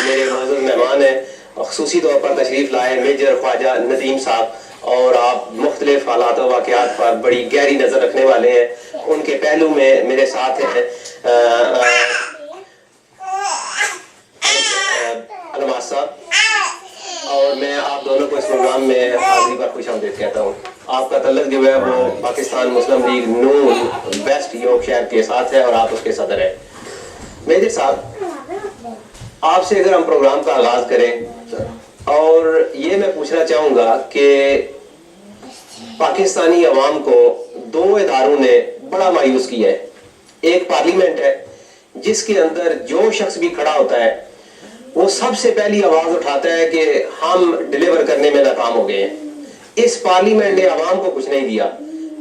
میرے معزز مہمان ہیں خصوصی طور پر تشریف لائے میجر خواجہ ندیم صاحب، اور آپ مختلف حالات و واقعات پر بڑی گہری نظر رکھنے والے ہیں. ان کے پہلو میں میرے ساتھ ہیں علماس صاحب، اور میں آپ دونوں کو اس پروگرام میں حاضری پر خوش آمدید کہتا ہوں. آپ کا تعلق جو ہے وہ پاکستان مسلم لیگ نون ویسٹ یورک شہر کے ساتھ ہے اور آپ اس کے صدر ہیں. میجر صاحب، آپ سے اگر ہم پروگرام کا آغاز کریں، اور یہ میں پوچھنا چاہوں گا کہ پاکستانی عوام کو دو اداروں نے بڑا مایوس کیا ہے. ایک پارلیمنٹ ہے جس کے اندر جو شخص بھی کھڑا ہوتا ہے وہ سب سے پہلی آواز اٹھاتا ہے کہ ہم ڈیلیور کرنے میں ناکام ہو گئے ہیں. اس پارلیمنٹ نے عوام کو کچھ نہیں دیا،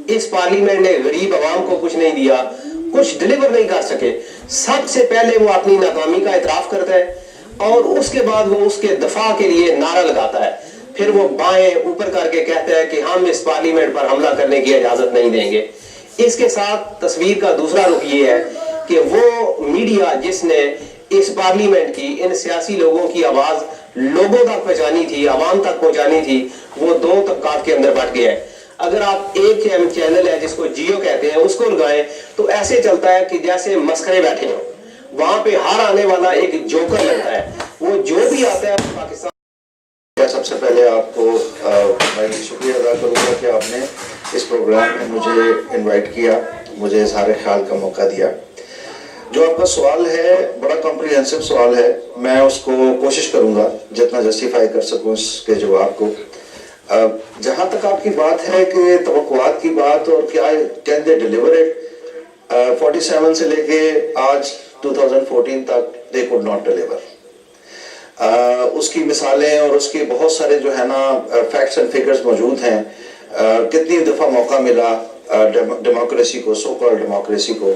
اس پارلیمنٹ نے غریب عوام کو کچھ نہیں دیا، کچھ ڈیلیور نہیں کر سکے. سب سے پہلے وہ اپنی ناکامی کا اعتراف کرتا ہے اور اس کے بعد وہ اس کے دفاع کے لیے نعرہ لگاتا ہے. پھر وہ بائیں اوپر کر کے کہتا ہے کہ ہم اس پارلیمنٹ پر حملہ کرنے کی اجازت نہیں دیں گے. اس کے ساتھ تصویر کا دوسرا رخ یہ ہے کہ وہ میڈیا جس نے اس پارلیمنٹ کی ان سیاسی لوگوں کی آواز لوگوں تک پہنچانی تھی، عوام تک پہنچانی تھی، وہ دو طبقات کے اندر بٹ گیا ہے. اگر آپ ایک چینل ہے جس کو جیو کہتے ہیں اس کو لگائیں تو ایسے چلتا ہے کہ جیسے مسخرے بیٹھے ہوں. وہاں پہ ہر آنے والا ایک جوکر لگتا ہے، وہ جو بھی آتا ہے پاکستان. سب سے پہلے آپ کو میں شکریہ ادا کروں گا کہ آپ نے اس پروگرام میں مجھے انوائٹ کیا، مجھے اظہار خیال کا موقع دیا. جو آپ کا سوال ہے بڑا کمپریہنسو سوال ہے، میں اس کو کوشش کروں گا جتنا جسٹیفائی کر سکوں اس کے جواب کو. جہاں تک آپ کی بات ہے کہ توقعات کی بات اور کیا کین دے ڈیلیور اٹ، 47 سے لے کے آج 2014 تک دے کوڈ ناٹ ڈیلیور. اس کی مثالیں اور اس کے بہت سارے جو ہے نا فیکٹس اینڈ فگرز موجود ہیں. کتنی دفعہ موقع ملا ڈیموکریسی کو، سو کال ڈیموکریسی کو،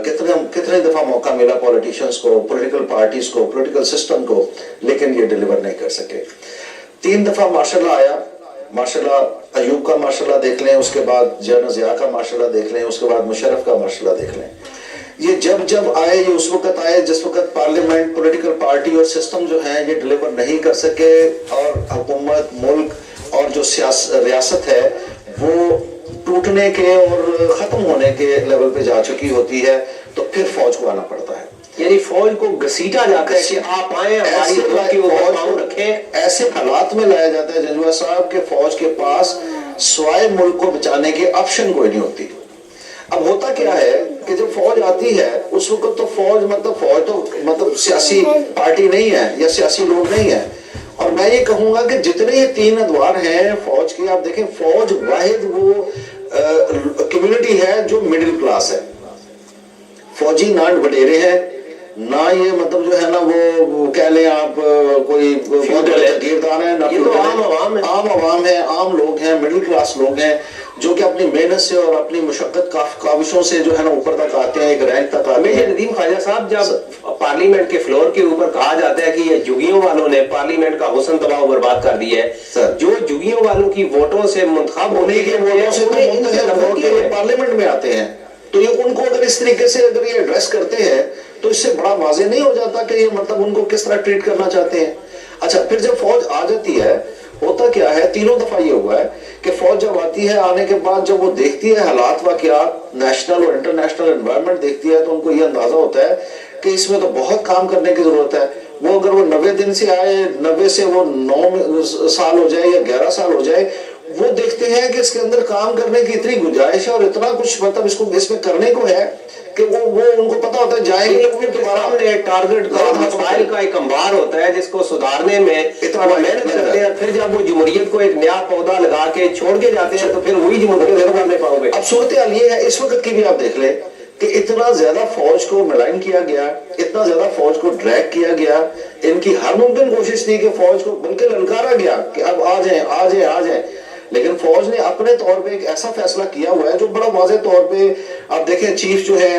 کتنے دفعہ موقع ملا پولیٹیشنز کو، پولیٹیکل پارٹیز کو، پولیٹیکل سسٹم کو، لیکن یہ ڈیلیور نہیں کر سکے. 3 دفعہ مارشل آیا، ماشاءاللہ ایوب کا ماشاءاللہ دیکھ لیں، اس کے بعد جنرل ضیاء کا ماشاءاللہ دیکھ لیں، اس کے بعد مشرف کا ماشاءاللہ دیکھ لیں. یہ جب آئے، یہ اس وقت آئے جس وقت پارلیمنٹ، پولیٹیکل پارٹی اور سسٹم جو ہیں یہ ڈیلیور نہیں کر سکے، اور حکومت، ملک اور جو ریاست ہے وہ ٹوٹنے کے اور ختم ہونے کے لیول پہ جا چکی ہوتی ہے. تو پھر فوج کو آنا پڑتا ہے، یعنی فوج کو گھسیٹا جاتا ہے کہ آپ آئیں ہماری ملک کے اوپر پاؤں رکھیں. ایسے حالات میں لایا جاتا ہے جنجوہ صاحب کہ فوج کے پاس سوائے ملک کو بچانے کے آپشن کوئی نہیں ہوتی. اب ہوتا کیا ہے کہ جب فوج آتی ہے اس وقت تو فوج تو سیاسی پارٹی نہیں ہے یا سیاسی لوگ نہیں ہیں. اور میں یہ کہوں گا کہ جتنے یہ 3 ادوار ہیں فوج کے، آپ دیکھیں فوج واحد وہ کمیونٹی ہے جو مڈل کلاس ہے. فوجی نہ وڈیرے ہیں، نہ یہ مطلب جو ہے نا وہ کہہ لیں آپ کوئی جاگیردار ہیں، نہ عام عوام ہیں، عام لوگ ہیں، مڈل کلاس لوگ ہیں جو کہ اپنی محنت سے اور اپنی مشقت کاوشوں سے جو ہے نا اوپر تک آتے ہیں، ایک رینک تک آتے ہیں. ندیم خواجہ صاحب، جب پارلیمنٹ کے فلور کے اوپر کہا جاتا ہے کہ یہ جگیوں والوں نے پارلیمنٹ کا حسن تباہ و برباد کر دیا ہے، جو جگیوں والوں کی ووٹوں سے منتخب ہونے کے ووٹوں سے پارلیمنٹ میں آتے ہیں، تو یہ ان کو اگر اس طریقے سے اگر یہ ایڈریس کرتے ہیں تو اس سے بڑا واضح نہیں ہو جاتا کہ یہ مطلب ان کو کس طرح ٹریٹ کرنا چاہتے ہیں. اچھا، پھر جب فوج آ جاتی ہے ہوتا کیا ہے، 3 دفعہ یہ ہوا ہے کہ فوج جب آتی ہے، آنے کے بعد جب وہ دیکھتی ہے حالات واقعات نیشنل اور انٹرنیشنل انوائرمنٹ دیکھتی ہے تو ان کو یہ اندازہ ہوتا ہے کہ اس میں تو بہت کام کرنے کی ضرورت ہے. وہ اگر وہ 90 دن سے آئے، 90 سے وہ 9 سال ہو جائے یا 11 سال ہو جائے، وہ دیکھتے ہیں کہ اس کے اندر کام کرنے کی اتنی گنجائش ہے اور اتنا کچھ مطلب اس میں کرنے کو ہے کہ وہ ان کو پتا ہوتا ہے جائیں گے سامنے ٹارگٹ کا مسائل کا ایک انبار ہوتا ہے جس کو سدھارنے میں اتنا محنت کرتے ہیں. پھر جب وہ جمہوریت کو ایک نیا پودا لگا کے چھوڑ کے جاتے ہیں تو پھر وہی جمہوریت نہیں کرنے پاؤ گے. اب صورتحال یہ ہے اس وقت کی بھی آپ دیکھ لیں کہ اتنا زیادہ فوج کو ملائن کیا گیا، اتنا زیادہ فوج کو ڈریگ کیا گیا، ان کی ہر ممکن کوشش تھی کہ فوج کو بلکہ للکارا گیا کہ اب آ جائیں. لیکن فوج نے اپنے طور پہ ایک ایسا فیصلہ کیا ہوا ہے جو بڑا واضح طور پہ آپ دیکھیں چیف جو ہے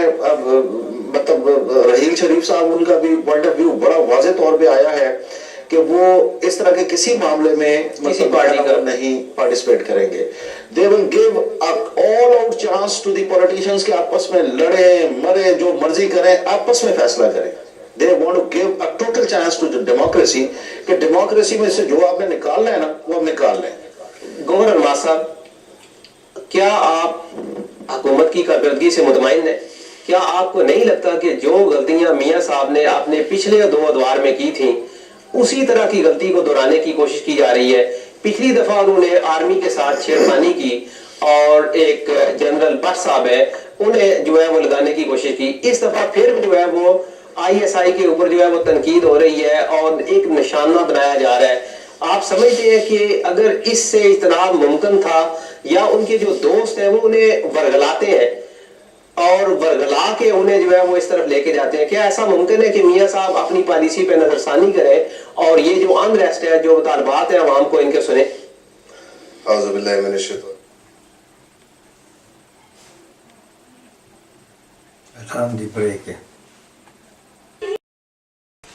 مطلب رحیل شریف صاحب، ان کا بھی پوائنٹ آف ویو بڑا واضح طور پہ آیا ہے کہ وہ اس طرح کے کسی معاملے میں کسی پارٹی کا نہیں پارٹیسپیٹ کریں گے. They will give all out chance to the politicians کہ آپس میں لڑیں مریں جو مرضی کریں، آپس میں فیصلہ کریں. They want to give a total chance to the democracy کہ democracy میں سے جو آپ نے نکالنا ہے نا وہ ہم نکال لیں. گورنر نواز صاحب، کیا آپ حکومت کی کارکردگی سے مطمئن ہیں؟ کیا آپ کو نہیں لگتا کہ جو غلطیاں میاں صاحب نے اپنے پچھلے 2 ادوار میں کی تھیں اسی طرح کی غلطی کو دہرانے کی کوشش کی جا رہی ہے؟ پچھلی دفعہ انہوں نے آرمی کے ساتھ چھیڑخانی کی اور ایک جنرل بٹ صاحب ہے انہیں جو ہے وہ لگانے کی کوشش کی. اس دفعہ پھر جو ہے وہ ISI کے اوپر جو ہے وہ تنقید ہو رہی ہے اور ایک نشانہ بنایا جا رہا ہے. آپ سمجھتے ہیں کہ اگر اس سے اجتناب ممکن تھا یا ان کے جو دوست ہیں وہ انہیں ورگلاتے ہیں اور ورگلا کے انہیں جو ہے وہ اس طرف لے کے جاتے ہیں، کیا ایسا ممکن ہے کہ میاں صاحب اپنی پالیسی پہ نظر ثانی کریں اور یہ جو انریسٹ ہے، جو مطالبات ہیں عوام کو، ان کے سنیں؟ اعوذ باللہ من الشیطان.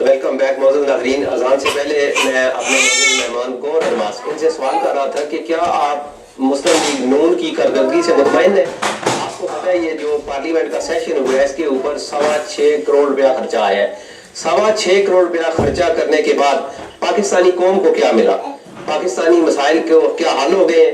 ویلکم بیک معزز ناظرین. اذان سے پہلے میں اپنے معزز مہمان گورنر نواز ان سے سوال کر رہا تھا کہ کیا آپ مسلم لیگ نون کی کارکردگی سے مطمئن ہیں؟ آپ کو پتہ ہے یہ جو پارلیمنٹ کا سیشن ہوا ہے اس کے اوپر 6.25 کروڑ روپیہ خرچہ آیا ہے. 6.25 کروڑ روپیہ خرچہ کرنے کے بعد پاکستانی قوم کو کیا ملا؟ پاکستانی مسائل کو کیا حل ہو گئے؟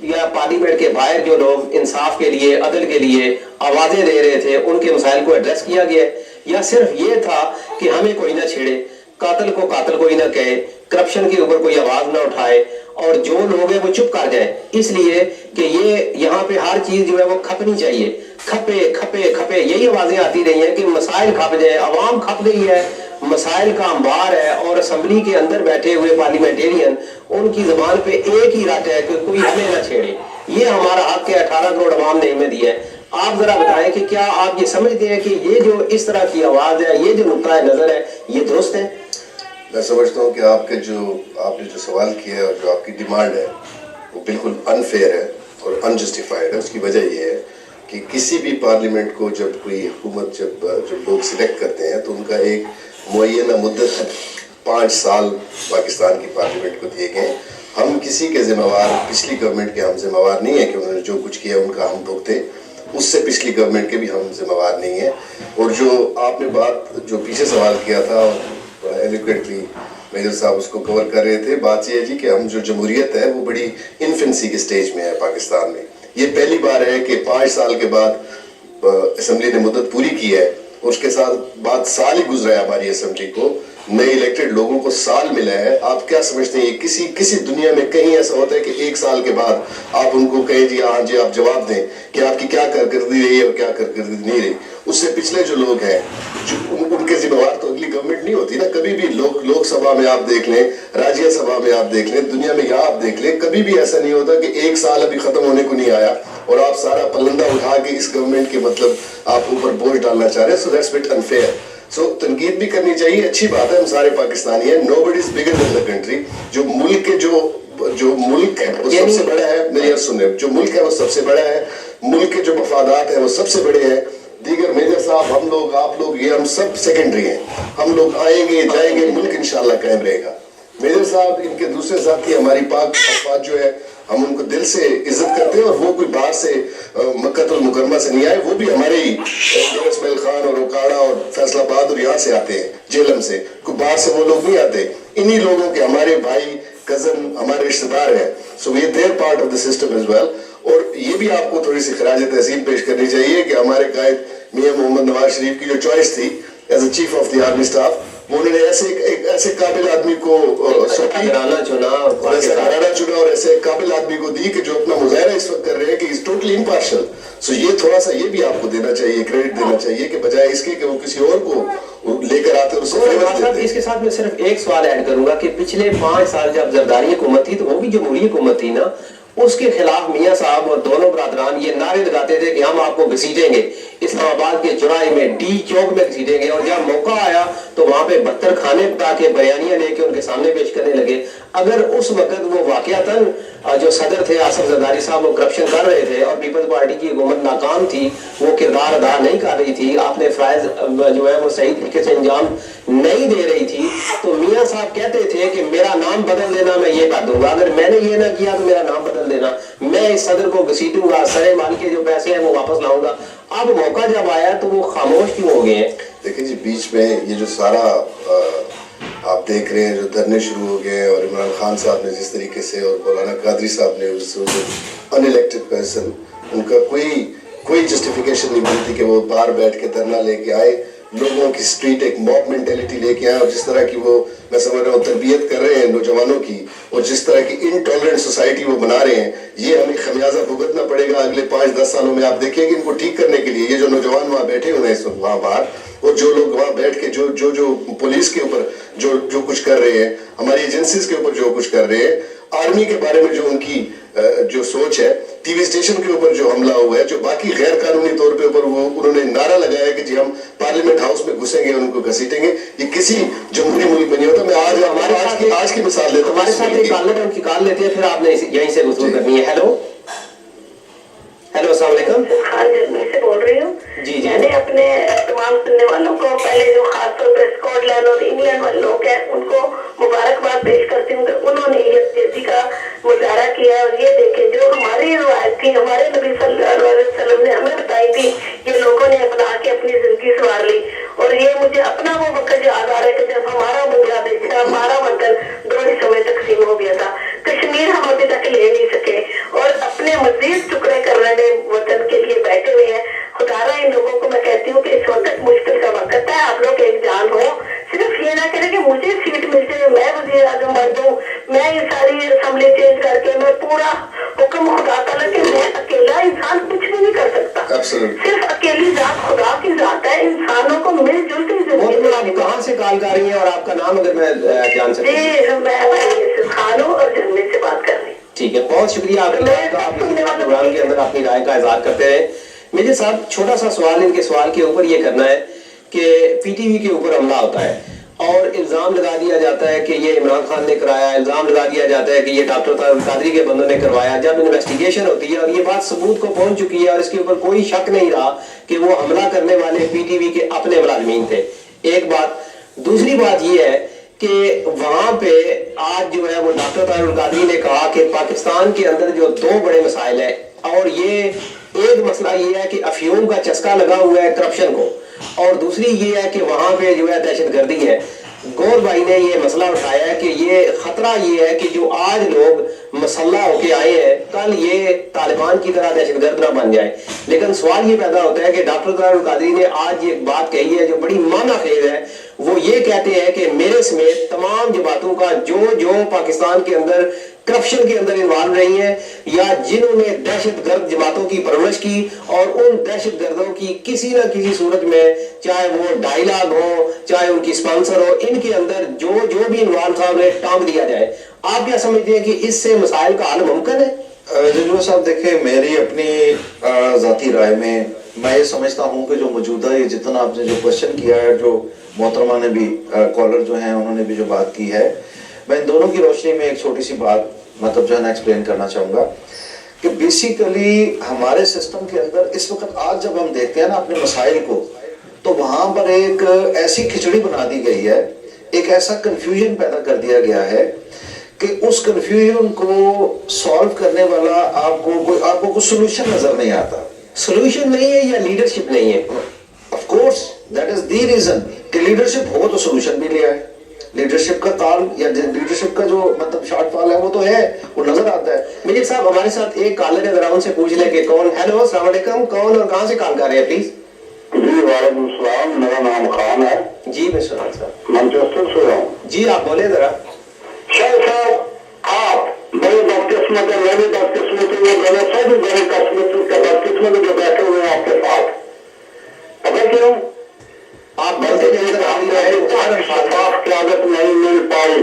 یا پارلیمنٹ کے باہر جو لوگ انصاف کے لیے، عدل کے لیے آوازیں دے رہے تھے ان کے مسائل کو ایڈریس کیا گیا ہے؟ یا صرف یہ تھا کہ ہمیں کوئی نہ چھیڑے، قاتل کوئی نہ کہے، کرپشن کے اوپر کوئی آواز نہ اٹھائے اور جو لوگ ہیں وہ چپ کر جائیں، اس لیے کہ یہ یہاں پہ ہر چیز جو ہے وہ کھپنی چاہیے، کھپے کھپے کھپے، یہی آوازیں آتی رہی ہیں کہ مسائل کھپ جائے، عوام کھپ گئی ہے، مسائل کا انبار ہے اور اسمبلی کے اندر بیٹھے ہوئے پارلیمنٹیرین ان کی زبان پہ ایک ہی رٹ ہے کہ کوئی ہمیں نہ چھیڑے، یہ ہمارا حق ہے، 18 کروڑ عوام نے ہمیں دیا ہے. آپ ذرا بتائیں کہ کیا آپ یہ سمجھتے ہیں کہ یہ جو اس طرح کی آواز ہے، یہ جو نقطۂ نظر ہے، یہ درست ہے؟ میں سمجھتا ہوں کہ آپ نے جو سوال کیا ہے اور جو آپ کی ڈیمانڈ ہے وہ بالکل انفیئر ہے اور انجسٹیفائڈ ہے. اس کی وجہ یہ ہے کہ کسی بھی پارلیمنٹ کو جب کوئی حکومت جب لوگ سلیکٹ کرتے ہیں تو ان کا ایک معینہ مدت ہے، 5 سال پاکستان کی پارلیمنٹ کو دیے گئے. ہم کسی کے ذمہ وار، پچھلی گورنمنٹ کے ہم ذمہ وار نہیں ہیں کہ انہوں نے جو کچھ کیا ان کا ہم بھگتے، اس سے پچھلی گورنمنٹ کے بھی ہم ذمہ وار نہیں ہیں. اور جو آپ نے بات جو پیچھے سوال کیا تھا ایلیکویٹلی میجر صاحب اس کو کور کر رہے تھے، بات یہ ہے جی کہ ہم جو جمہوریت ہے وہ بڑی انفنسی کے سٹیج میں ہے پاکستان میں. یہ پہلی بار ہے کہ 5 سال کے بعد اسمبلی نے مدت پوری کی ہے اور اس کے ساتھ بعد سال ہی گزرا ہے ہماری اسمبلی کو، نئے الیکٹڈ لوگوں کو سال ملا ہے. آپ کیا سمجھتے ہیں کسی دنیا میں کہیں ایسا ہوتا ہے کہ 1 سال کے بعد آپ ان کو کہیں جی ہاں جی آپ جواب دیں کہ آپ کی کیا کارکردگی رہی ہے اور کیا کارکردگی نہیں رہی؟ اس سے پچھلے جو لوگ ہیں ان کے ذمہ وار تو اگلی گورنمنٹ نہیں ہوتی نا. کبھی بھی لوک سبھا میں آپ دیکھ لیں، راجیہ سبھا میں آپ دیکھ لیں، دنیا میں یہاں آپ دیکھ لیں، کبھی بھی ایسا نہیں ہوتا کہ 1 سال ابھی ختم ہونے کو نہیں آیا اور آپ سارا پلندہ اٹھا کے اس گورنمنٹ کے مطلب آپ اوپر بوجھ ڈالنا چاہ رہے ہیں. So that's but unfair. So تنقید بھی کرنی چاہیے، اچھی بات ہے، ہم سارے پاکستانی ہیں. نو بڈی از بگر دین دا کنٹری. جو ملک کے جو ملک ہے وہ سب سے بڑا ہے. میری عرض سنیں، جو ملک ہے وہ سب سے بڑا ہے، ملک کے جو مفادات ہیں وہ سب سے بڑے ہیں. دیگر میجر صاحب، ہم لوگ، آپ لوگ، یہ ہم سب سیکنڈری ہیں. ہم لوگ آئیں گے جائیں گے، ملک انشاءاللہ قائم رہے گا. میجر صاحب ان کے دوسرے ساتھی ہماری پاک افواج جو ہے ہم ان کو دل سے عزت کرتے ہیں اور وہ کوئی باہر سے مکہ المکرمہ سے نہیں آئے، وہ بھی ہمارے ہی اسماعیل خان اور اوکاڑا اور فیصل آباد اور یہاں سے آتے ہیں، جیلم سے. کوئی باہر سے وہ لوگ نہیں آتے، انہی لوگوں کے ہمارے بھائی کزن ہمارے رشتہ دار ہیں. سو یہ their part of the system as well. اور یہ بھی آپ کو تھوڑی سی خراج تحسین پیش کرنی چاہیے کہ ہمارے قائد میاں محمد نواز شریف کی جو چوائس تھی as a chief of the army staff, انہوں نے ایسے قابل آدمی کو چنا اور ایسے قابل آدمی کو دی کہ جو اپنا مظاہرہ اس وقت کر رہے ہیں کہ از ٹوٹلی امپارشل. سو یہ تھوڑا سا یہ بھی آپ کو دینا چاہیے، کریڈٹ دینا چاہیے کہ بجائے اس کے کہ وہ کسی اور کو لے کر آتے اور اس کے ساتھ میں صرف ایک سوال ایڈ کروں گا کہ پچھلے 5 سال جب زرداری حکومت تھی تو وہ بھی جمہوری حکومت تھی نا، اس کے خلاف میاں صاحب اور دونوں برادران یہ نعرے لگاتے تھے کہ ہم آپ کو گھسیٹیں گے، اسلام آباد کے چوراہے میں ڈی چوک میں گھسیٹیں گے. اور جب موقع آیا تو وہاں پہ 72 کھانے پکا کے بریانیاں لے کے ان کے سامنے پیش کرنے لگے. اگر اس وقت وہ واقعتاً جو صدر تھے آصف زرداری صاحب وہ کرپشن کر رہے تھے اور پیپلز پارٹی کی حکومت ناکام تھی، وہ کردار ادا نہیں کر رہی تھی، آپ نے فرائض جو ہے وہ صحیح طریقے سے انجام نہیں دے رہی تھی، تو میاں صاحب کہتے تھے کہ میرا نام بدل دینا، میں یہ کر دوں گا، اگر میں نے یہ نہ کیا تو میرا نام بدل دینا، میں اس صدر کو گھسیٹوں گا، سرے مال کے جو پیسے ہیں وہ واپس لاؤں گا. اب موقع جب آیا تو وہ خاموش کیوں ہو گئے ہیں؟ دیکھیں جی بیچ میں یہ جو سارا آپ دیکھ رہے ہیں جو دھرنے شروع ہو گئے اور عمران خان صاحب نے جس طریقے سے اور مولانا قادری صاحب نے ان الیکٹڈ پرسن ان کا کوئی جسٹیفیکیشن نہیں بنتی کہ وہ باہر بیٹھ کے دھرنا لے کے آئے, لوگوں کی سٹریٹ ایک موب مینٹیلٹی لے کے آئے, اور جس طرح کی وہ میں سمجھ رہا ہوں تربیت کر رہے ہیں نوجوانوں کی, اور جس طرح کی انٹالرنٹ سوسائٹی وہ بنا رہے ہیں, یہ ہمیں خمیازہ بھگتنا پڑے گا اگلے 5-10 سالوں میں. آپ دیکھیں کہ ان کو ٹھیک کرنے کے لیے یہ جو نوجوان وہاں بیٹھے ہوئے ہیں اس وقت وہاں باہر, اور جو لوگ وہاں بیٹھ کے جو پولیس کے اوپر جو کچھ کر رہے ہیں, ہماری ایجنسیز کے اوپر جو کچھ کر رہے ہیں, آرمی کے بارے میں جو ان کی جو سوچ ہے, ٹی وی اسٹیشن کے اوپر جو حملہ ہوا ہے, جو باقی غیر قانونی طور پہ اوپر وہ انہوں نے نعرہ لگایا ہے کہ جی ہم پارلیمنٹ ہاؤس میں گھسیں گے اور ان کو گھسیٹیں گے, یہ کسی جمہوری ملک میں نہیں ہوتا. میں آج کی مثال دیتا ہوں. ہمارے ساتھ ایک کالر ہے, ان کی کال لیتے ہیں, پھر آپ نے یہیں سے وصول کرنی ہے. ہیلو السلام علیکم. خان جرمنی سے بول رہی ہوں. جی میں نے اپنے تمام سننے والوں کو, پہلے جو خاص طور پہ اسکاٹ لینڈ اور انگلینڈ والے لوگ ہیں, ان کو مبارکباد پیش کرتی ہوں کہ انہوں نے یکجہتی کا مظاہرہ کیا ہے. اور یہ دیکھیں جو ہماری روایت تھی, ہمارے نبی صلی اللہ علیہ وسلم نے ہمیں بتائی تھی, یہ لوگوں نے اپنا کے اپنی زندگی سنوار لی. اور یہ مجھے اپنا وہ وقت یاد آ رہا ہے کہ جب ہمارا بنگلہ دیش, ہمارا وطن 2 حصوں میں تقسیم ہو گیا تھا. کشمیر ہم ابھی تک لے نہیں سکے اور اپنے مزید ٹکڑے کرنے وطن کے لیے بیٹھے ہوئے ہیں. خدا را ان لوگوں کو میں کہتی ہوں کہ اس وقت مشکل کا وقت ہے, آپ لوگ ایک جان ہو. صرف یہ نہ کریں کہ مجھے سیٹ مل جائے, میں وزیر اعظم بن دوں, میں یہ ساری اسمبلی چینج کر کے میں پورا حکم خدا تعالیٰ کہ میں اکیلا انسان کچھ بھی نہیں کر سکتا. صرف اکیلی ذات خدا کی ذات ہے. انسانوں کو مل جل کے زندگی. کہاں سے کال کر رہی ہیں اور آپ کا نام اگر میں جان سکتا ہوں؟ جی میں خانوں اور جرمنی سے بات کر رہی ہوں. ٹھیک ہے, بہت شکریہ آپ پروگرام کے اندر اپنی رائے کا اظہار کرتے ہیں. میرے ساتھ چھوٹا سا سوال ان کے سوال کے اوپر یہ کرنا ہے کہ پی ٹی وی کے اوپر حملہ ہوتا ہے اور الزام لگا دیا جاتا ہے کہ یہ عمران خان نے کرایا, الزام لگا دیا جاتا ہے کہ یہ ڈاکٹر طاہر القادری کے بندوں نے کروایا. جب انویسٹیگیشن ہوتی ہے اور یہ بات ثبوت کو پہنچ چکی ہے اور اس کے اوپر کوئی شک نہیں رہا کہ وہ حملہ کرنے والے پی ٹی وی کے اپنے ملازمین تھے, ایک بات. دوسری بات یہ ہے کہ وہاں پہ آج جو ہے وہ ڈاکٹر طاہر القادری نے کہا کہ پاکستان کے اندر جو 2 بڑے مسائل ہیں, اور یہ ایک مسئلہ یہ ہے کہ افیون کا چسکا لگا ہوا ہے کرپشن کو, اور دوسری یہ ہے کہ وہاں پہ جو ہے دہشت گردی ہے. گور بھائی نے یہ مسئلہ اٹھایا ہے کہ یہ خطرہ یہ ہے کہ جو آج لوگ مسلح ہو کے آئے ہیں, کل یہ طالبان کی طرح دہشت گرد نہ بن جائے. لیکن سوال یہ پیدا ہوتا ہے کہ ڈاکٹر طاہر القادری نے آج یہ بات کہی ہے جو بڑی معنی خیز ہے. وہ یہ کہتے ہیں کہ میرے سمیت تمام جماعتوں کا جو پاکستان کے اندر کرپشن کے اندر انوالو رہی ہیں یا جنہوں نے دہشت گرد جماعتوں کی پرورش کی, اور ان دہشت گردوں کی کسی نہ کسی صورت میں چاہے وہ ڈائیلاگ ہو چاہے ان کی سپانسر ہو, ان کے اندر جو بھی انوالو تھا انہیں ٹانگ دیا جائے. آپ کیا سمجھتے ہیں کہ اس سے مسائل کا حل ممکن ہے؟ جنوب صاحب دیکھیں, میری اپنی ذاتی رائے میں یہ سمجھتا ہوں کہ جو موجودہ یہ جتنا آپ نے جو کوشچن کیا ہے, جو محترمہ نے بھی کالر جو ہیں انہوں نے بھی جو بات کی ہے, میں ان دونوں کی روشنی میں ایک چھوٹی سی بات مطلب جو ہے نا ایکسپلین کرنا چاہوں گا کہ بیسیکلی ہمارے سسٹم کے اندر اس وقت آج جب ہم دیکھتے ہیں نا اپنے مسائل کو, تو وہاں پر ایک ایسی کھچڑی بنا دی گئی ہے, ایک ایسا کنفیوژن پیدا کر دیا گیا ہے کہ اس کنفیوژن کو سالو کرنے والا آپ کو کوئی سولوشن نظر نہیں آتا. سولوشن نہیں ہے یا لیڈرشپ نہیں ہے؟ Of course that is the reason کہ لیڈرشپ ہو تو سولوشن بھی لے آئے. لیڈرشپ کا تال یا لیڈرشپ کا جو مطلب شارٹ فال ہے وہ تو ہے, وہ نظر آتا ہے. میجر صاحب ہمارے ساتھ ایک کالر ہے, ذرا ان سے پوچھ لیں کہ کون. ہیلو السلام علیکم, کون اور کہاں سے کال کر رہے ہیں پلیز؟ جی وعلیکم السلام, میرا نام خان ہے. جی مسٹر خان صاحب, مانچسٹر سے ہوں. جی آپ بولیں ذرا. شاہ صاحب آپ بڑے بدقسمت ہیں, میں بھی بدقسمت ہوں, وہ غلط سب بڑے بدقسمت جو بیٹھے ہوئے ہیں آپ کے ساتھ. پتہ کیوں؟ آپ بڑھتے شفاف قیادت نہیں مل پائی.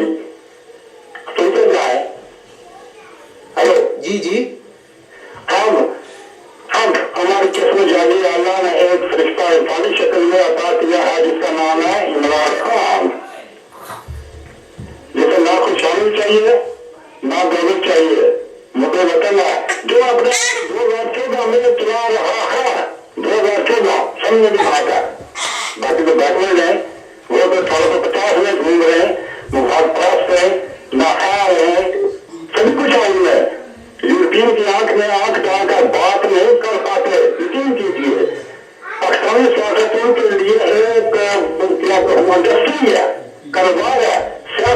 سنتے جائے. ہلو جی ہم ہماری قسم جالی اللہ نے ایک فرشتہ انسانی شکل میں عطا کیا ہے جس کا نام ہے عمران خان, جسے نہ خوشحالی چاہیے نہ دولت چاہیے, مجھے وطن ہے جو اپنے 2014 میں چلا رہا ہے. 2014 سب نے بھی بات ہے, باقی جو بیٹھے ہیں وہ تو 1850 میں گھوم رہے ہیں, مفاد پرست ہیں, ناخوال ہیں, سبھی کچھ عالم ہے. یورپین کی آنکھ میں آنکھ ڈال کر بات نہیں کر پاتے. یقین کیجیے پاکستانی سیاستوں کے لیے ایک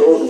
2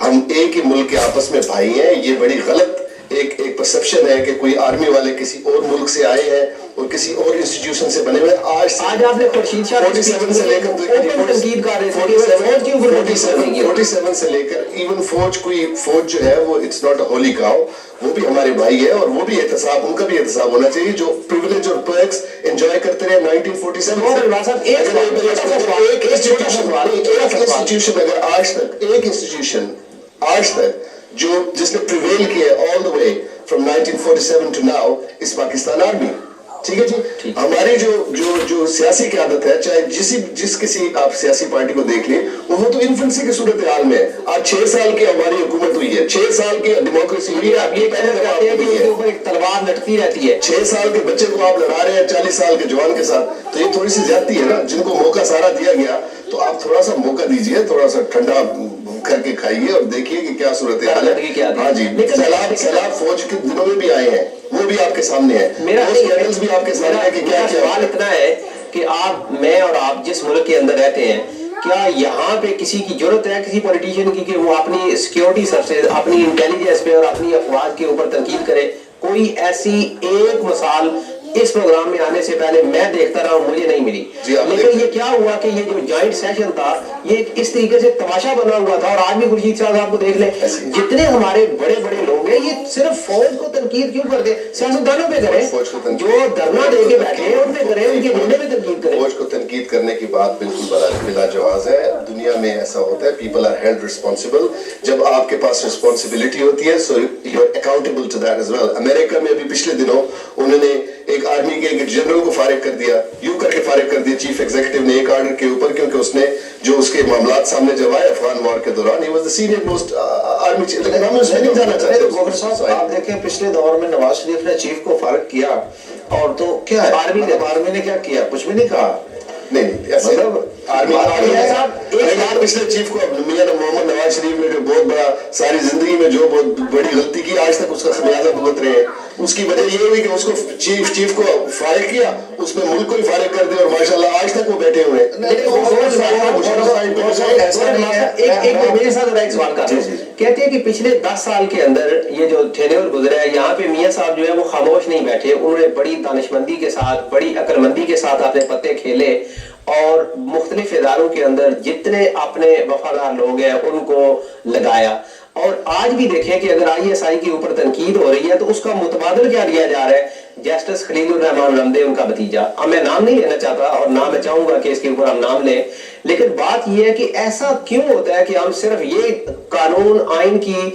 ہم ایک ہی ملک کے آپس میں بھائی ہیں. یہ بڑی غلط ایک پرسپشن ہے کہ کوئی آرمی والے کسی اور ملک سے آئے ہیں اور کسی اور انسٹیٹیوشن سے بنے ہوئے. آج آپ نے خورشید شاہ 47 سے لے کر 47 سے لے کر ایون فوج جو ہے وہ اٹس ناٹ اے ہولی کاؤ. وہ بھی ہمارے بھائی ہے اور وہ بھی احتساب, ان کا بھی احتساب ہونا چاہیے جو پریویلیج اور پرکس انجوائے کرتے رہے 1947 انسٹیٹیوشن. اگر ایک انسٹیٹیوشن آج تک جس نے پریویل کیا all the way from 1947 to now اس پاکستان آرمی. ٹھیک ہے جی. ہماری جو سیاسی قیادت ہے, چاہے جس کسی آپ سیاسی پارٹی کو دیکھ لیں, وہ تو انفنسی کی صورتحال میں ہے. آج 6 سال کی ہماری حکومت ہوئی ہے, 6 سال کی ڈیموکریسی ہوئی ہے. اب یہ تلوار لٹکتی رہتی ہے. 6 سال کے بچے کو آپ لڑا رہے ہیں 40 سال کے جوان کے ساتھ, تو یہ تھوڑی سی زیادتی ہے نا. جن کو موقع سارا دیا گیا تو آپ تھوڑا سا موقع دیجئے, تھوڑا سا ٹھنڈا کر کے کھائیے اور دیکھیے کہ کیا صورتحال ہے. ہاں جی, سیلاب فوج کے دنوں میں بھی آئے ہیں, وہ بھی آپ کے سامنے ہے. میرا بھی آپ کے سامنے ہے کہ کیا سوال اتنا ہے کہ میں اور آپ جس ملک کے اندر رہتے ہیں, کیا یہاں پہ کسی کی ضرورت ہے کسی پولیٹیشین کی کہ وہ اپنی سیکیورٹی سروسز, اپنی انٹیلیجنس پہ اور اپنی افواج کے اوپر تنقید کرے؟ کوئی ایسی ایک مثال اس پروگرام میں آنے سے پہلے میں دیکھتا رہا ہوں, مجھے نہیں ملی. لیکن یہ کیا ہوا کہ یہ جو جوائنٹ سیشن تھا یہ اس طریقے سے تماشا بنا ہوا تھا. اور آج بھی خورشید صاحب آپ کو دیکھ لیں, جتنے ہمارے بڑے بڑے لوگ ہیں یہ صرف فوج کو تنقید کیوں کرتے؟ سیاستدانوں پہ کریں, جو دھرنا دے کے بیٹھے ہیں ان پہ کریں, ان کے جھنڈے پہ تنقید کریں. فوج کو تنقید کرنے کی بات بالکل بلا جواز ہے. دنیا میں ایسا ہوتا ہے, پیپل آر ہیلڈ ریسپانسبل. جب آپ کے پاس ریسپانسبلٹی ہوتی ہے so you are accountable to that as well. امریکہ میں ابھی پچھلے دنوں انہوں نے ایک آرمی کے ایک جنرل کو فارغ کر دیا, یوں کر کے فارغ کر دیا چیف ایگزیکٹو نے ایک آرڈر کے اوپر, کیونکہ اس نے جو اس کے معاملات سامنے جب آئے افغان وار کے دوران, he was the senior most army chief. لیکن ہم اس میں نہیں جانا چاہتے. گوھر صاحب آپ دیکھیں پچھلے دور میں نواز شریف نے چیف کو فارغ کیا اور تو کیا ہے آرمی نے کیا کیا, کچھ بھی نہیں کہا. نہیں ایسے پچھلے چیف کو میاں محمد نواز شریف نے جو بہت بڑا ساری زندگی میں جو بہت بڑی غلطی کی آج تک اس کا خمیازہ بھگت رہے ہیں. اس کی وجہ یہ ہوئی کہ اس کو چیف کو فارغ کیا, اس میں ملک کو ہی فارغ کر دیا اور ماشاءاللہ آج تک وہ بیٹھے ہوئے ہیں. میرے ساتھ ایک سوال کر رہے ہیں, کہتے ہیں کہ پچھلے 10 سال کے اندر یہ جو ٹینیور گزرا ہے یہاں پہ میاں صاحب جو ہے وہ خاموش نہیں بیٹھے, انہوں نے بڑی دانشمندی کے ساتھ, بڑی عقل مندی کے ساتھ اپنے پتے کھیلے اور مختلف اداروں کے اندر جتنے اپنے وفادار لوگ ہیں ان کو لگایا. اور آج بھی دیکھیں کہ اگر ISI کے اوپر تنقید ہو رہی ہے تو اس کا متبادل کیا لیا جا رہا ہے؟ جسٹس خلیل الرحمان رمدے, ان کا بھتیجا. اب میں نام نہیں لینا چاہتا اور نہ میں چاہوں گا کہ اس کے اوپر ہم نام لیں, لیکن بات یہ ہے کہ ایسا کیوں ہوتا ہے کہ ہم صرف یہ قانون آئین کی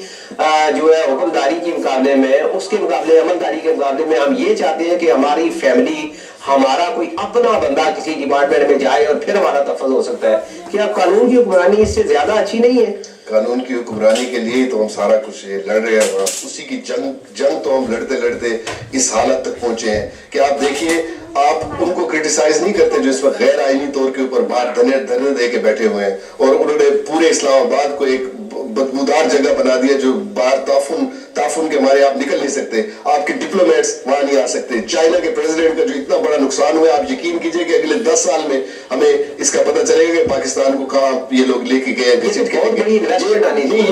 جو ہے حکمداری کے مقابلے میں, اس کے مقابلے عملداری کے مقابلے میں ہم یہ چاہتے ہیں کہ ہماری فیملی, ہمارا کوئی اپنا بندہ کسی ڈپارٹمنٹ میں جائے اور پھر ہمارا تحفظ ہو سکتا ہے. کیا قانون کی حکمرانی اس سے زیادہ اچھی نہیں ہے؟ قانون کی حکمرانی کے لیے تو ہم سارا کچھ لڑ رہے ہیں, اسی کی جنگ تو ہم لڑتے اس حالت تک پہنچے ہیں کہ آپ دیکھیے, آپ ان کو کرٹیسائز نہیں کرتے جو اس وقت غیر آئینی طور کے اوپر بات دھرنے دے کے بیٹھے ہوئے ہیں, اور انہوں نے پورے اسلام آباد کو ایک بدبودار جگہ بنا دیا جو باہر تعفن کے مارے آپ نکل نہیں سکتے. آپ کے ڈپلومیٹس وہاں نہیں آ سکتے. چائنا کے پریزیڈنٹ کا جو اتنا بڑا نقصان ہوا ہے, آپ یقین کیجئے کہ اگلے 10 سال میں ہمیں اس کا پتہ چلے گا کہ پاکستان کو کہاں یہ لوگ لے کے گئے. بہت بڑی یہ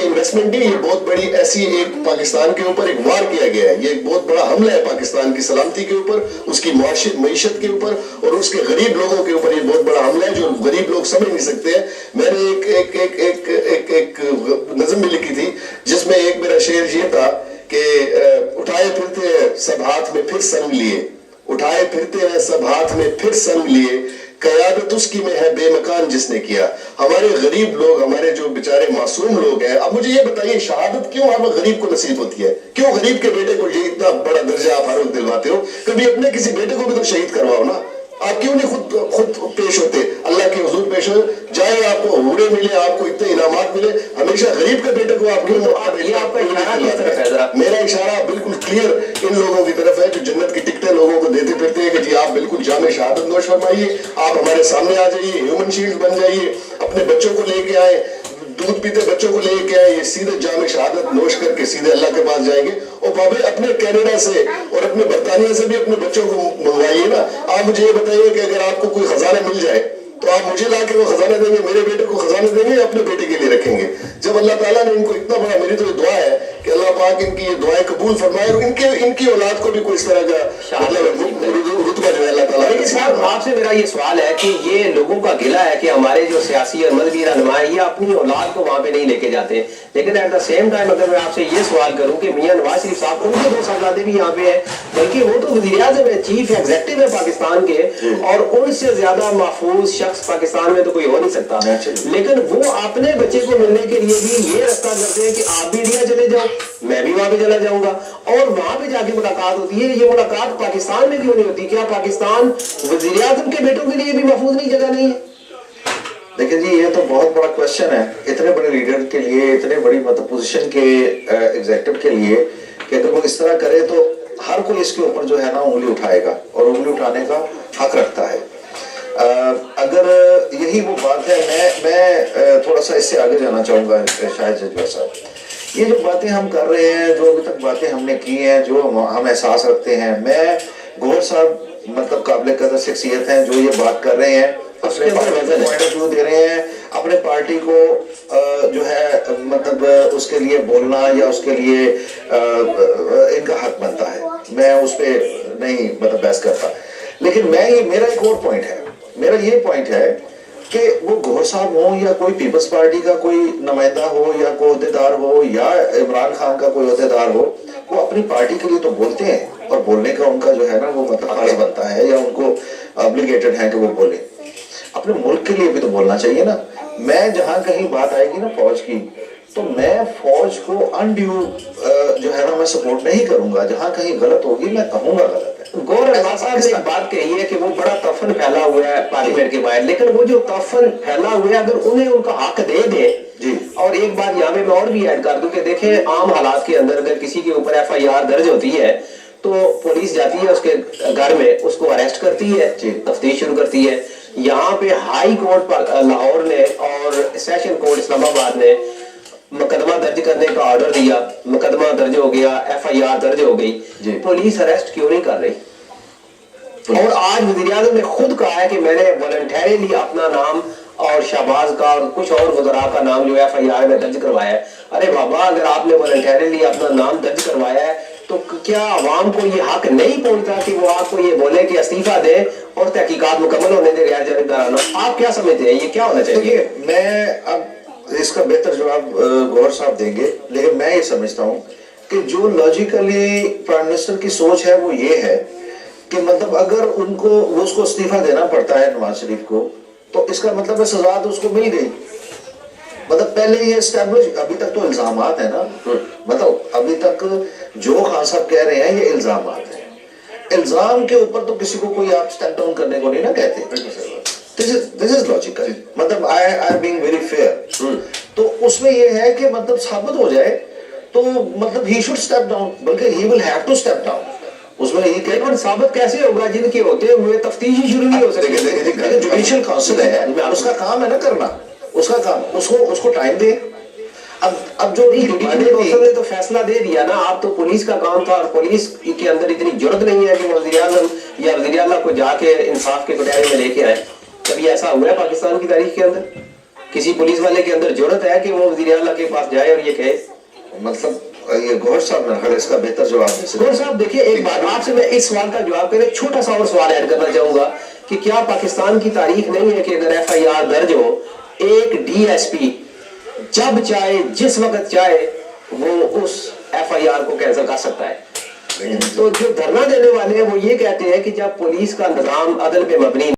انویسٹمنٹ نہیں, یہ بہت بڑی ایسی ایک پاکستان کے اوپر ایک وار کیا گیا ہے. یہ ایک بہت بڑا حملہ ہے پاکستان کی سلامتی کے اوپر, اس کی معیشت کے اوپر اور اس کے غریب لوگوں کے اوپر. یہ بہت بڑا حملہ ہے جو غریب لوگ سمجھ نہیں سکتے ہیں. میں نے ایک نظم بھی لکھی تھی جس میں ایک میرا شعر یہ تھا کہ اٹھائے پھرتے ہیں سب ہاتھ میں پھر سنگ لیے, اٹھائے پھرتے ہیں سب ہاتھ میں پھر سنگ لیے, قیادت اس کی میں ہے بے مکان جس نے کیا. ہمارے غریب لوگ, ہمارے جو بیچارے معصوم لوگ ہیں, اب مجھے یہ بتائیے شہادت کیوں ہر وقت غریب کو نصیب ہوتی ہے؟ کیوں غریب کے بیٹے کو یہ اتنا بڑا درجہ آپ ہر وقت دلواتے ہو؟ کبھی اپنے کسی بیٹے کو بھی تو شہید کرواؤ نا. آپ کیوں نہیں خود پیش ہوتے, اللہ کے حضور پیش ہو جائے, آپ کو عہدے ملے, آپ کو اتنے انعامات ملے, ہمیشہ غریب کے بیٹے کو آپ کیوں؟ یہ آپ کا اشارہ کس طرف ہے ذرا؟ میرا اشارہ بالکل کلیئر ان لوگوں کی طرف ہے جو جنت کی ٹکٹیں لوگوں کو دیتے پھرتے ہیں کہ جی آپ بالکل جامع شہادت نوش فرمائیے, آپ ہمارے سامنے آ جائیے, ہیومن شیلڈ بن جائیے, اپنے بچوں کو لے کے آئے, دودھ پیتے بچوں کو لے کے آئے, یہ سیدھے جامع شہادت نوش کر کے سیدھے اللہ کے پاس جائیں گے. اور بابے اپنے کینیڈا سے اور اپنے برطانیہ سے بھی اپنے بچوں کو منگوائیے نا. آپ مجھے یہ بتائیے کہ اگر آپ کو کوئی خزانہ مل جائے تو آپ مجھے لا کے وہ خزانہ دیں گے, میرے بیٹے کو خزانہ دیں گے یا اپنے بیٹے کے لیے رکھیں گے؟ جب اللہ تعالیٰ نے ان کو اتنا بڑا, میری تو یہ دعا ہے کہ اللہ پاک ان کی یہ دعائیں قبول فرمائے اور ان کی اولاد کو بھی کوئی اس طرح کا مطلب رتبہ جو ہے اللہ تعالیٰ. لیکن صاحب آپ سے میرا یہ سوال ہے کہ یہ لوگوں کا گلہ ہے کہ ہمارے جو سیاسی اور مذہبی رہنما ہیں یہ اپنی اولاد کو وہاں پہ نہیں لے کے جاتے, لیکن ایٹ دا سیم ٹائم اگر میں آپ سے یہ سوال کروں کہ میاں نواز شریف صاحب, ان کے دو صاحبزادے بھی یہاں پہ ہیں, بلکہ وہ تو وزیر اعظم ہے, چیف ایگزیکٹو ہے پاکستان کے, اور ان سے زیادہ محفوظ شخص پاکستان میں تو کوئی ہو نہیں سکتا, لیکن وہ اپنے بچے کو ملنے کے لیے بھی یہ رستہ کرتے ہیں کہ آپ بھی انڈیا چلے جاؤ, میں بھی وہاں پہ چلا جاؤں گا, اور وہاں پہ جا کے ملاقات ہوتی ہے. یہ ملاقات پاکستان میں کیوں نہیں ہوتی؟ کیا پاکستان وزیر اعظم کے بیٹوں کے لیے بھی محفوظ نہیں, جگہ نہیں ہے؟ دیکھیں جی, یہ تو بہت بڑا کوشچن ہے اتنے بڑے لیڈر کے لیے, اتنے بڑی مطلب پوزیشن کے ایگزیکٹو کے لیے, کہ اگر وہ اس طرح کرے تو ہر کوئی اس کے اوپر جو ہے نا انگلی اٹھائے گا, اور انگلی اٹھانے کا حق رکھتا ہے. اگر یہی وہ بات ہے, میں تھوڑا سا اس سے آگے جانا چاہوں گا شاہد ججوہ صاحب. یہ جو باتیں ہم کر رہے ہیں, جو ابھی تک باتیں ہم نے کی ہیں, جو ہم احساس رکھتے ہیں, میں گوہر صاحب مطلب قابل قدر شخصیت ہیں جو یہ بات کر رہے ہیں, اپنے پوائنٹ آف ویو دے رہے ہیں, اپنے پارٹی کو جو ہے مطلب اس کے لیے بولنا یا اس کے لیے ان کا حق بنتا ہے, میں اس پہ نہیں مطلب بحث کرتا. لیکن میرا ایک اور پوائنٹ ہے, میرا یہ پوائنٹ ہے کہ وہ گوہر صاحب ہوں یا کوئی پیپلز پارٹی کا کوئی نمائندہ ہو یا کوئی عہدیدار ہو یا عمران خان کا کوئی عہدیدار ہو, وہ اپنی پارٹی کے لیے تو بولتے ہیں, اور بولنے کا ان کا جو ہے نا وہ مطلب فرض بنتا ہے یا ان کو ابلیگیٹڈ ہے کہ وہ بولیں. اپنے ملک کے لیے بھی تو بولنا چاہیے نا. میں جہاں کہیں بات آئے گی نا فوج کی, تو میں فوج کو انڈیو جو ہے نا میں سپورٹ نہیں کروں گا. جہاں کہیں غلط ہوگی میں کہوں گا غلط ہے. گوہر صاحب نے ایک بات کہی ہے کہ وہ بڑا تفن پھیلا ہوا ہے پارلیمنٹ کے باہر, لیکن وہ جو تفن پھیلا ہوا ہے اگر انہیں ان کا حق دے دیں. جی, اور ایک بات یہاں پہ میں اور بھی ایڈ کر دوں کہ دیکھیں عام حالات کے اندر اگر کسی کے اوپر ایف آئی آر درج ہوتی ہے تو پولیس جاتی ہے اس کے گھر میں, اس کو اریسٹ کرتی ہے, تفتیش شروع کرتی ہے. یہاں پہ ہائی کورٹ لاہور نے اور سیشن کورٹ اسلام آباد نے مقدمہ درج کرنے کا آرڈر دیا, مقدمہ درج ہو گیا, ایف آئی آر درج ہو گئی, پولیس اریسٹ کیوں نہیں کر رہی؟ اور آج وزیر اعظم نے خود کہا ہے کہ میں نے والنٹیرلی اپنا نام اور شہباز کا اور کچھ اور وزراء کا نام جو ایف آئی آر میں درج کروایا ہے. ارے بابا, اگر آپ نے والنٹیرلی اپنا نام درج کروایا ہے تو کیا عوام کو یہ حق نہیں پہنچتا کہ وہ آپ کو یہ بولے کہ استعفیٰ دے اور تحقیقات مکمل ہونے دے غیر جانبدارانہ؟ آپ کیا سمجھتے ہیں یہ کیا ہونا چاہیے؟ میں اب اس کا بہتر جواب گوہر صاحب دیں گے, لیکن میں یہ سمجھتا ہوں کہ جو لاجیکلی پرائم منسٹر کی سوچ ہے وہ یہ ہے کہ مطلب اگر ان کو اس کو استعفیٰ دینا پڑتا ہے نواز شریف کو, تو اس کا مطلب ہے سزا تو اس کو مل گئی. مطلب پہلے یہ اسٹیبلش, ابھی تک تو الزامات ہیں نا, مطلب ابھی تک جو خان صاحب کہہ رہے ہیں یہ الزامات ہیں. الزام کے اوپر تو کسی کو کوئی آپ اسٹیپ ڈاؤن کرنے کو نہیں نا کہتے. This is logical. مطلب I am being very fair. تو اس میں یہ ہے کہ مطلب ثابت ہو جائے تو مطلب he should step down, بلکہ he will have to step down. اس میں یہ کہ ثابت کیسے ہوگا جن کے ہوتے ہوئے تفتیش ہی شروع نہیں ہو سکے؟ جوڈیشل کاؤنسل ہے, اس کا کام ہے نا کرنا, اس کا کام, اس کو ٹائم دے. اب جو نے تو فیصلہ دے دیا نا, آپ تو پولیس کا کام تھا, اور پولیس کے اندر اتنی جرت نہیں ہے کہ وزیر اعظم یا وزیر اعلیٰ کو جا کے انصاف کے کٹہرے میں لے کے آئے. کبھی ایسا ہوا ہے پاکستان کی تاریخ کے اندر کسی پولیس والے کے اندر جرت ہے کہ وہ وزیر اعلیٰ کے پاس جائے اور یہ کہے؟ مطلب یہ گوہر صاحب نے اس کا بہتر جواب دے سکتے. گوہر صاحب دیکھیں, ایک بات آپ سے میں اس سوال کا جواب کریں, چھوٹا سا اور سوال ایڈ کرنا چاہوں گا کہ کیا پاکستان کی تاریخ نہیں ہے کہ اگر ایف آئی آر درج ہو, ایک ڈی ایس پی جب چاہے جس وقت چاہے وہ اس ایف آئی آر کو کینسل کر سکتا ہے؟ تو جو دھرنا دینے والے ہیں وہ یہ کہتے ہیں کہ جب پولیس کا نظام عدل پہ مبنی